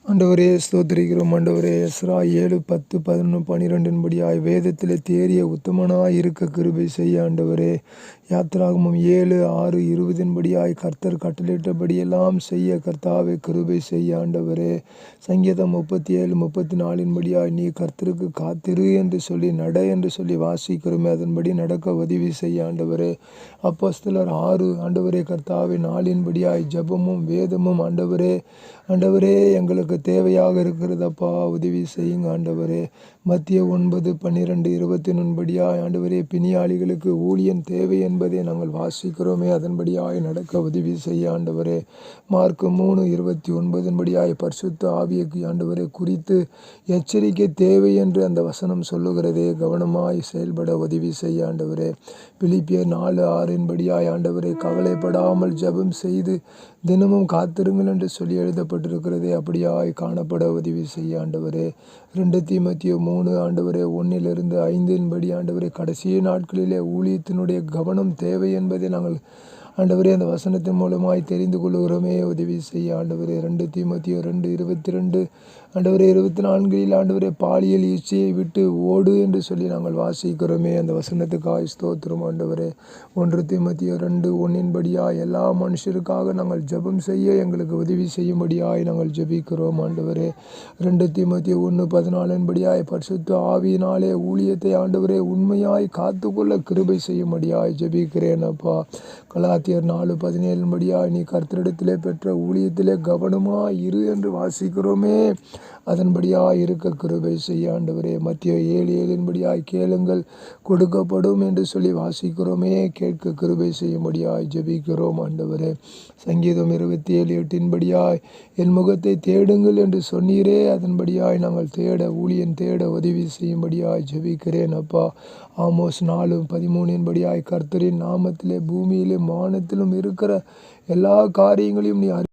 ஆண்டவரே ஸ்தோத்திரிக்கிறோம். ஆண்டவரே எஸ்றா 7, 10, 11, 12 வேதத்திலே தேறிய உத்தமனாய் இருக்க கிருபை செய்ய ஆண்டவரே. யாத்திராகமம் 7, 6, 20 கர்த்தர் கட்டளையிட்டபடியெல்லாம் செய்ய கர்த்தாவே கிருபை செய்ய ஆண்டவரே. சங்கீதம் 37, 34 நீ கர்த்தருக்கு காத்திரு என்று சொல்லி நட என்று சொல்லி வாசிக்கிறோமே, அதன்படி நடக்க உதவி செய்ய ஆண்டவரே. அப்போஸ்தலர் 6 ஆண்டவரே கர்த்தாவே 4 ஜெபமும் வேதமும் ஆண்டவரே. ஆண்டவரே எங்களுக்கு தேவையாக இருக்கிறதப்பா, உதவி செய்யுங்க ஆண்டவரே. மத்திய 9, 12, 21 ஆண்டவரே பிணியாளிகளுக்கு ஊழியன் தேவை என்பதை நாங்கள் வாசிக்கிறோமே, அதன்படியாய் நடக்க உதவி செய்ய ஆண்டவரே. மார்க் 3, 29 பரிசுத்த ஆவியை ஆண்டவரை குறித்து எச்சரிக்கை தேவை என்று அந்த வசனம் சொல்லுகிறதே, கவனமாய் செயல்பட உதவி செய்ய ஆண்டவரே. பிலிப்பியர் 4, 6 ஆண்டவரை கவலைப்படாமல் ஜெபம் செய்து தினமும் காத்திருங்கள் என்று சொல்லி எழுதப்பட்டிருக்கிறதே, அப்படியாய் காணப்பட உதவி செய்ய ஆண்டவரே. 2 தீமோத்தேயு 3 ஆண்டவரே 1-5 ஆண்டவரே கடைசி நாட்களிலே ஊழியத்தினுடைய கவனம் தேவை என்பதை நாங்கள் ஆண்டவரே அந்த வசனத்தின் மூலமாய் தெரிந்து கொள்கிறோமே, உதவி செய்ய ஆண்டவரே. 2 தீமோத்தேயு 2:22 ஆண்டவரே 24 ஆண்டவரே பாலியல் இச்சையை விட்டு ஓடு என்று சொல்லி நாங்கள் வாசிக்கிறோமே, அந்த வசனத்துக்காய் ஸ்தோத்திரம் ஆண்டவரே. 1 தீமோத்தேயு 2:1 எல்லா மனுஷருக்காக நாங்கள் ஜெபம் செய்ய எங்களுக்கு உதவி செய்யும்படியாய் நாங்கள் ஜெபிக்கிறோம் ஆண்டவரே. 2 தீமோத்தேயு 1:14 பரிசுத்த ஆவியினாலே ஊழியத்தை ஆண்டவரே உண்மையாய் காத்துக்கொள்ள கிருபை செய்யும்படியாய் ஜெபிக்கிறேன் அப்பா. கலாத்தியர் 4:17 நீ கர்த்தரிடத்திலே பெற்ற ஊழியத்திலே கவனமாய் இரு என்று வாசிக்கிறோமே, அதன்படியாய் இருக்க கிருபை செய்ய ஆண்டவரே. மத்திய 7:7 கேளுங்கள் கொடுக்கப்படும் என்று சொல்லி வாசிக்கிறோமே, கேட்க கிருபை செய்யும்படியாய் ஜெபிக்கிறோம் ஆண்டவரே. சங்கீதம் 27:8 என் முகத்தை தேடுங்கள் என்று சொன்னீரே, அதன்படியாய் நாங்கள் தேட ஊழியன் தேட உதவி செய்யும்படியாய் ஜெபிக்கிறேன் அப்பா. ஆமோஸ் 4:13 கர்த்தரின் நாமத்திலே பூமியிலும் வானத்திலும் இருக்கிற எல்லா காரியங்களையும் நீ